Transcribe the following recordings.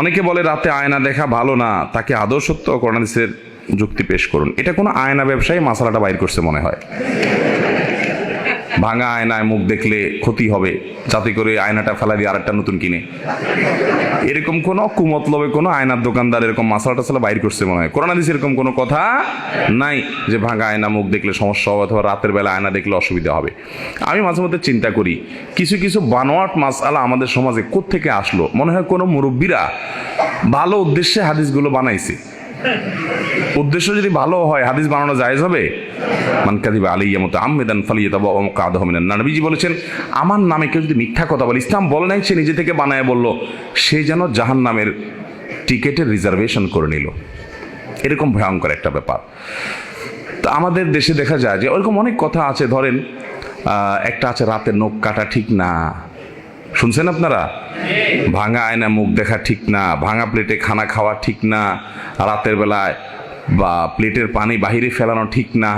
অনেকে বলে রাতে আয়না দেখা ভালো না, তাকে আদর্শত্ব ও কোরআন হাদিসের যুক্তি পেশ করুন। এটা কোনো আয়না ব্যবসায়ী মাসালাটা বাইর করছে মনে হয়। ভাঙা আয়নায় মুখ দেখলে ক্ষতি হবে, যাতে করে আয়নাটা ফেলা দিয়ে আরেকটা নতুন কিনে, এরকম কোনো কুমতলবে কোনো আয়নার দোকানদার এরকম মাসালাটা সালা বাইর করছে মনে হয়। কোরআন হাদিসে এরকম কোনো কথা নাই যে ভাঙা আয়না মুখ দেখলে সমস্যা হবে অথবা রাতের বেলা আয়না দেখলে অসুবিধা হবে। আমি মাঝে মধ্যে চিন্তা করি কিছু কিছু বানোয়াট মাসালা আমাদের সমাজে কোত্থেকে আসলো। মনে হয় কোনো মুরব্বীরা ভালো উদ্দেশ্যে হাদিসগুলো বানাইছে। উদ্দেশ্য যদি ভালো হয় হাদিস বানানো জায়েজ হবে? মান কাযিবা আলাইয়া মুতাআম্মিদান ফালিয়াতাবাওয়া মাকআদাহু মিনান নার। নবীজি বলেছেন, আমার নামে কেউ যদি মিথ্যা কথা বলে, ইসলাম বলে নাই সে নিজে থেকে বানায় বলল, সে যেন জাহান্নামের টিকেটের রিজার্ভেশন করে নিল। এরকম ভয়ঙ্কর একটা ব্যাপার। তো আমাদের দেশে দেখা যায় যে ওরকম অনেক কথা আছে। ধরেন একটা আছে রাতের নখ কাটা ঠিক না, শুনছেন আপনারা? ভাঙা আয়না মুখ দেখা ঠিক না, ভাঙা প্লেটে খানা খাওয়া ঠিক না, রাতের বেলায় বা প্লেটের পানি বাহিরে ফেলানো ঠিক না।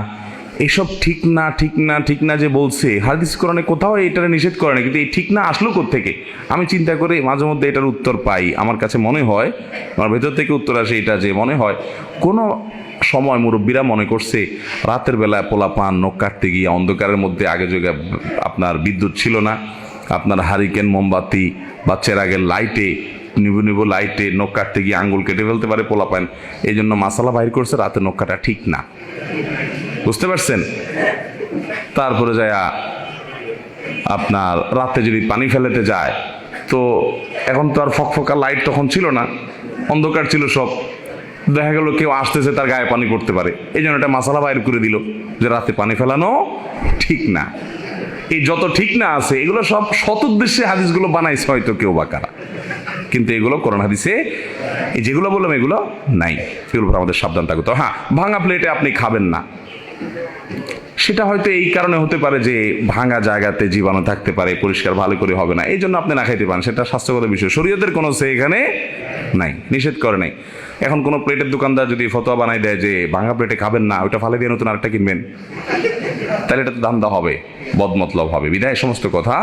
এসব ঠিক না ঠিক না ঠিক না যে বলছে, হাদিস কোরআনে কোথাও এটারে নিষেধ করে না, কিন্তু এই ঠিক না আসলো কোত্থেকে? আমি চিন্তা করে মাঝে মধ্যে এটার উত্তর পাই। আমার কাছে মনে হয়, আমার ভেতর থেকে উত্তর আসে এটা যে মনে হয় কোনো সময় মুরব্বীরা মনে করছে রাতের বেলায় পোলাপান নখ কাটতে গিয়ে অন্ধকারের মধ্যে আগে যোগে আপনার বিদ্যুৎ ছিল না, আপনার হারিকেন মোমবাতি বা চেরাগের লাইটে নিবু নিবু লাইটে নখ কাটতে গিয়ে আঙ্গুল কেটে ফেলতে পারে পোলাপান, এই জন্য মাসালা বাইর করছে রাতে নখ কাটা ঠিক না। বুঝতে পারছেন? তারপরে যায় আপনার রাতে যদি পানি ফেলেতে যায়, তো এখন তো আর ফকফকা লাইট তখন ছিল না, অন্ধকার ছিল সব, দেখা গেল কেউ আসতেছে তার গায়ে পানি পড়তে পারে, এই জন্য একটা মাসালা বাইর করে দিল যে রাতে পানি ফেলানো ঠিক না। এই যত ঠিক না আছে এগুলো সব সৎ উদ্দেশ্যে হাদিসগুলো বানাইছে হয়তো কেউ বা কারা, কিন্তু এগুলো কোরআন হাদিসে এই যেগুলো বললাম এগুলো নাই। এগুলো আমাদের সাবধান থাকতে। হ্যাঁ, ভাঙা প্লেটে আপনি খাবেন না, সেটা হয়তো এই কারণে হতে পারে যে ভাঙা জায়গাতে জীবাণু থাকতে পারে, পরিষ্কার ভালো করে হবে না, এই জন্য আপনি না খাইতে পারেন, সেটা স্বাস্থ্যগত বিষয়। শরীয়তের কোনো সে এখানে নাই, নিষেধ করে নাই। এখন কোনো প্লেটের দোকানদার যদি ফতোয়া বানাই দেয় যে ভাঙা প্লেটে খাবেন না, ওইটা ফালে দিয়ে নতুন আরেকটা কিনবেন, তাহলে এটা তো ধান্দা হবে, বদমতলব হবে। বিধায় সমস্ত কথা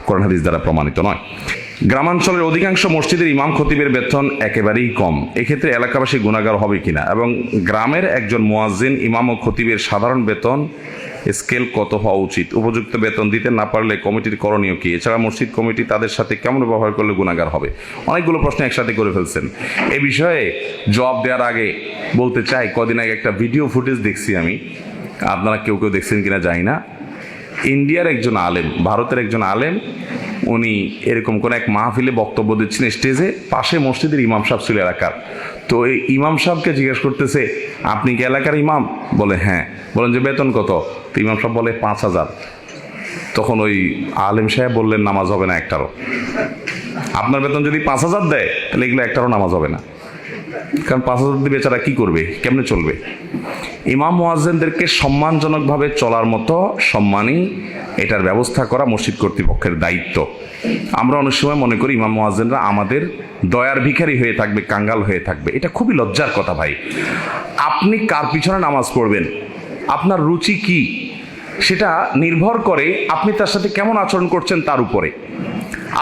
কোরআন হাদিস দ্বারা প্রমাণিত নয়। গ্রামাঞ্চলের অধিকাংশ মসজিদের ইমাম খতিবের বেতন একেবারেই কম, এক্ষেত্রে এলাকাবাসী গুনাহগার হবে কিনা, এবং গ্রামের একজন মুয়াজ্জিন ইমাম ও খতিবের সাধারণ বেতন স্কেল কত হওয়া উচিত? উপযুক্ত বেতন দিতে না পারলে কমিটির করণীয় কি? এছাড়া মসজিদ কমিটি তাদের সাথে কেমন ব্যবহার করলে গুনাহগার হবে? অনেকগুলো প্রশ্ন একসাথে করে ফেলছেন। এ বিষয়ে জবাব দেওয়ার আগে বলতে চাই, কদিন আগে একটা ভিডিও ফুটেজ দেখছি আমি, আপনারা কেউ কেউ দেখছেন কিনা জানি না। ইন্ডিয়ার একজন আলেম, ভারতের একজন আলেম, উনি এরকম কোন এক মাহফিলে বক্তব্য দিচ্ছেন স্টেজে, পাশে মসজিদের ইমাম সাহেব ছিল এলাকার। তো এই ইমাম সাহেবকে জিজ্ঞেস করতেছে, আপনি কি এলাকার ইমাম? বলে হ্যাঁ। বলেন যে বেতন কত? তো ইমাম সাহেব বলে 5,000। তখন ওই আলেম সাহেব বললেন, নামাজ হবে না একটারও। আপনার বেতন যদি 5,000 দেয় তাহলে এগুলো একটারও নামাজ হবে না, কারণ 5,000 দিয়ে বেচারা কি করবে, কেমনে চলবে? ইমাম মুয়াজ্জিনদেরকে সম্মানজনকভাবে চলার মতো সম্মানী এটার ব্যবস্থা করা মসজিদ কর্তৃপক্ষের দায়িত্ব। আমরা অনেক সময় মনে করি ইমাম মুয়াজ্জিনরা আমাদের দয়ার ভিখারি হয়ে থাকবে, কাঙ্গাল হয়ে থাকবে। এটা খুবই লজ্জার কথা ভাই। আপনি কার পিছনে নামাজ পড়বেন, আপনার রুচি কি, সেটা নির্ভর করে আপনি তার সাথে কেমন আচরণ করছেন তার উপরে।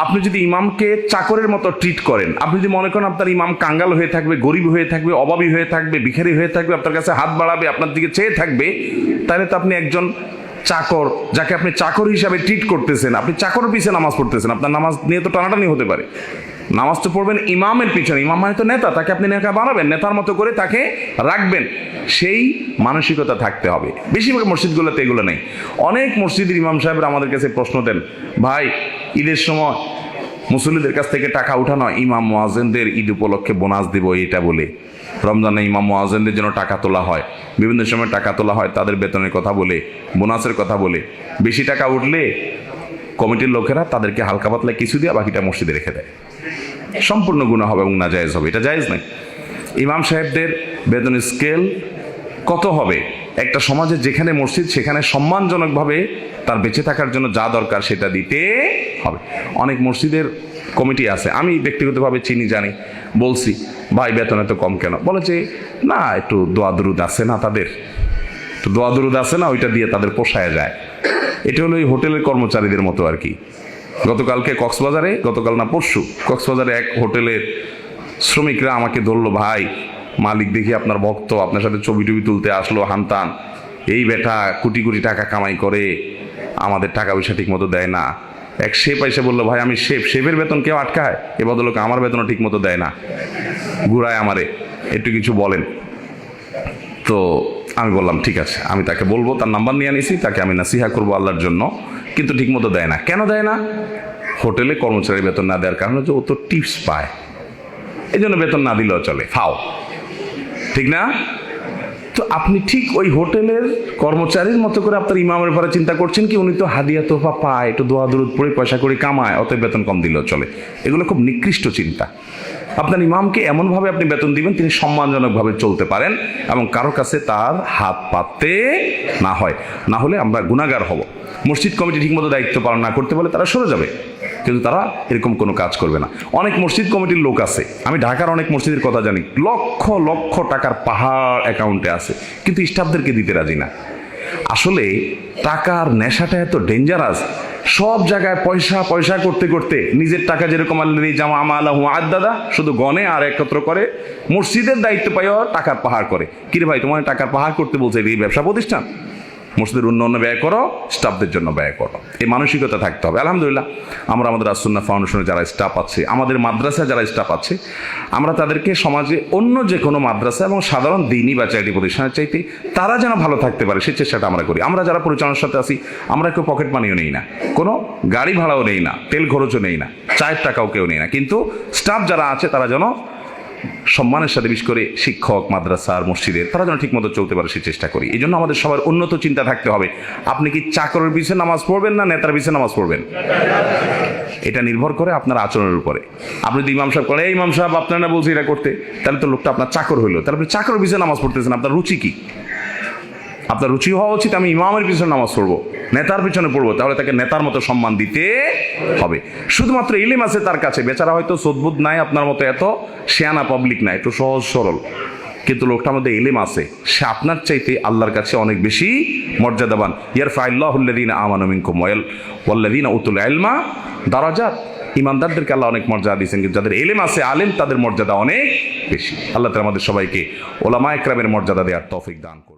আপনি যদি ইমামকে চাকরের মতো ট্রিট করেন, আপনি যদি মনে করেন আপনার ইমাম কাঙ্গাল হয়ে থাকবে, গরিব হয়ে থাকবে, অভাবী হয়ে থাকবে, ভিখারি হয়ে থাকবে, আপনার কাছে হাত বাড়াবে, আপনার দিকে চেয়ে থাকবে, তাহলে তো আপনি একজন চাকর, যাকে আপনি চাকর হিসাবে ট্রিট করতেছেন, আপনি চাকরের পিছনে নামাজ পড়তেছেন, আপনার নামাজ নিয়ে তো টানাটানি হতে পারে। নামাজ তো পড়বেন ইমামের পিছনে, ইমাম মানে তো নেতা, তাকে আপনি নেতা বানাবেন, নেতার মতো করে তাকে রাখবেন, সেই মানসিকতা থাকতে হবে। বেশিরভাগ মসজিদগুলোতে এগুলো নেই। অনেক মসজিদের ইমাম সাহেবরা আমাদের কাছে প্রশ্ন দেন, ভাই ঈদের সময় মুসল্লিদের কাছ থেকে টাকা উঠানো, ইমাম মুয়াজ্জিনদের ঈদ উপলক্ষে বোনাস দিব এটা বলে, রমজানে ইমাম মুয়াজ্জিনদের জন্য টাকা তোলা হয়, বিভিন্ন সময় টাকা তোলা হয়, তাদের বেতনের কথা বলে, বোনাসের কথা বলে, বেশি টাকা উঠলে কমিটির লোকেরা তাদেরকে হালকা পাতলা কিছু দিয়ে বাকিটা মসজিদে রেখে দেয়। সম্পূর্ণ গুনাহ হবে এবং নাজায়েজ হবে, এটা জায়েজ নাই। ইমাম সাহেবদের বেতন স্কেল কত হবে? একটা সমাজে যেখানে মসজিদ সেখানে সম্মানজনকভাবে তার বেঁচে থাকার জন্য যা দরকার সেটা দিতে হবে। অনেক মসজিদের কমিটি আছে, আমি ব্যক্তিগতভাবে চিনি, জানি, বলছি ভাই বেতন এত কম কেন? বলে যে না, একটু দোয়া দুরুদ আছে না, তাদের একটু দোয়া দুরুদ আছে না, ওইটা দিয়ে তাদের পোষায় যায়। এটা হলো এই হোটেলের কর্মচারীদের মতো আর কি। গতকাল না পরশু কক্সবাজারে এক হোটেলের শ্রমিকরা আমাকে ধরলো, ভাই মালিক দেখি আপনার ভক্ত, আপনার সাথে ছবি টবি তুলতে আসলো, হানতান এই বেটা কোটি কোটি টাকা কামাই করে, আমাদের টাকা পয়সা ঠিক মতো দেয় না। এক শেফ এসে বললো, ভাই আমি শেফ, শেফের বেতন কেউ আটকায়? এ ভদ্রলোক আমার বেতনও ঠিক মতো দেয় না, ঘুরায় আমারে, একটু কিছু বলেন। তো আমি বললাম ঠিক আছে, আমি তাকে বলবো, তার নাম্বার নিয়ে নিয়েছি, তাকে আমি নাসিহা করবো আল্লাহর জন্য, কিন্তু ঠিক মতো দেয় না। কেন দেয় না? হোটেলে কর্মচারী বেতন না দেওয়ার কারণ হচ্ছে ও তো টিপস পায়, এই জন্য বেতন না দিলেও চলে, ফাও, ঠিক না? তো আপনি ঠিক ওই হোটেলের কর্মচারীর মতো করে আপনার ইমামের ব্যাপারে চিন্তা করছেন কি, উনি তো হাদিয়া তোফা পায়, একটু দোয়া দরুদ পড়ে পয়সা করে কামায়, অতএব বেতন কম দিলেও চলে। এগুলো খুব নিকৃষ্ট চিন্তা। আপনার ইমামকে এমনভাবে আপনি বেতন দিবেন তিনি সম্মানজনকভাবে চলতে পারেন এবং কারো কাছে তার হাত পাততে না হয়, না হলে আমরা গুনাহগার হব। মসজিদ কমিটি ঠিকমতো দায়িত্ব পালন না করতে বলে তারা সরে যাবে, কিন্তু তারা এরকম কোনো কাজ করবে না। অনেক মসজিদ কমিটির লোক আছে, আমি ঢাকার অনেক মসজিদের কথা জানি, লক্ষ লক্ষ টাকার পাহাড় অ্যাকাউন্টে আছে, কিন্তু স্টাফদেরকে দিতে রাজি না। আসলে টাকার নেশাটা এত ডেঞ্জারাস, সব জায়গায় পয়সা পয়সা করতে করতে নিজের টাকা যেরকম আল্লাহ জামা আমালাহু আদাদা শুধু গনে আর একত্র করে, মসজিদের দায়িত্ব পাইও টাকার পাহাড় করে। কিরে ভাই, তোমার টাকার পাহাড় করতে বলছে এই ব্যবসা প্রতিষ্ঠান? মসজিদের উন্নয়নে ব্যয় করো, স্টাফদের জন্য ব্যয় করো, এই মানসিকতা থাকতে হবে। আলহামদুলিল্লাহ আমরা আমাদের আসুন্নাহ ফাউন্ডেশনের যারা স্টাফ আছে, আমাদের মাদ্রাসায় যারা স্টাফ আছে, আমরা তাদেরকে সমাজে অন্য যে কোনো মাদ্রাসা এবং সাধারণ দিনই বা চ্যারিটি প্রতিষ্ঠানের চাইতে তারা যেন ভালো থাকতে পারে সেই চেষ্টাটা আমরা করি। আমরা যারা পরিচালনার সাথে আছি, আমরা কেউ পকেট মানিও নেই না, কোনো গাড়ি ভাড়াও নেই না, তেল খরচও নেই না, চায়ের টাকাও কেউ নেই না, কিন্তু স্টাফ যারা আছে তারা যেন সম্মানের সাথে, বিশেষ করে শিক্ষক, মাদ্রাসার, মসজিদের, তারা যেন ঠিক মতো চলতে পারে সেই চেষ্টা করি। এই জন্য আমাদের সবার উন্নত চিন্তা থাকতে হবে। আপনি কি চাকরের পিছনে নামাজ পড়বেন না নেতার পিছনে নামাজ পড়বেন? এটা নির্ভর করে আপনার আচরণের উপরে। আপনি যদি ইমাম সাহেব করেন, এই ইমাম সাহেব আপনার না বলছি এটা করতে, তাহলে তো লোকটা আপনার চাকর হইলো, তাহলে আপনি চাকরের পিছনে নামাজ পড়তেছেন। আপনার রুচি কি? আপনার রুচি হওয়া উচিত আমি ইমামের পিছনে নামাজ পড়বো, নেতার পিছনে পড়বো, তাহলে তাকে নেতার মতো সম্মান দিতে হবে। শুধুমাত্র ইলিম আছে তার কাছে, বেচারা হয়তো সদ্বুদ নাই, আপনার মতো এত শেয়ানা পাবলিক নাই, একটু সহজ সরল, কিন্তু লোকটার মধ্যে ইলিম আছে, সে আপনার চাইতে আল্লাহর কাছে অনেক বেশি মর্যাদাবান। ইয়ারফাউল্লাহুল্লাযীনা আমানু মিনকুম ওয়াল্লাযীনা উতুল ইলমা দারাজাত। ইমানদারদেরকে আল্লাহ অনেক মর্যাদা দিয়েছেন, কিন্তু যাদের ইলম আছে, আলেম, তাদের মর্যাদা অনেক বেশি। আল্লাহ তাআলা আমাদের সবাইকে উলামায়ে কেরামের মর্যাদা দেওয়ার তৌফিক দান করুন।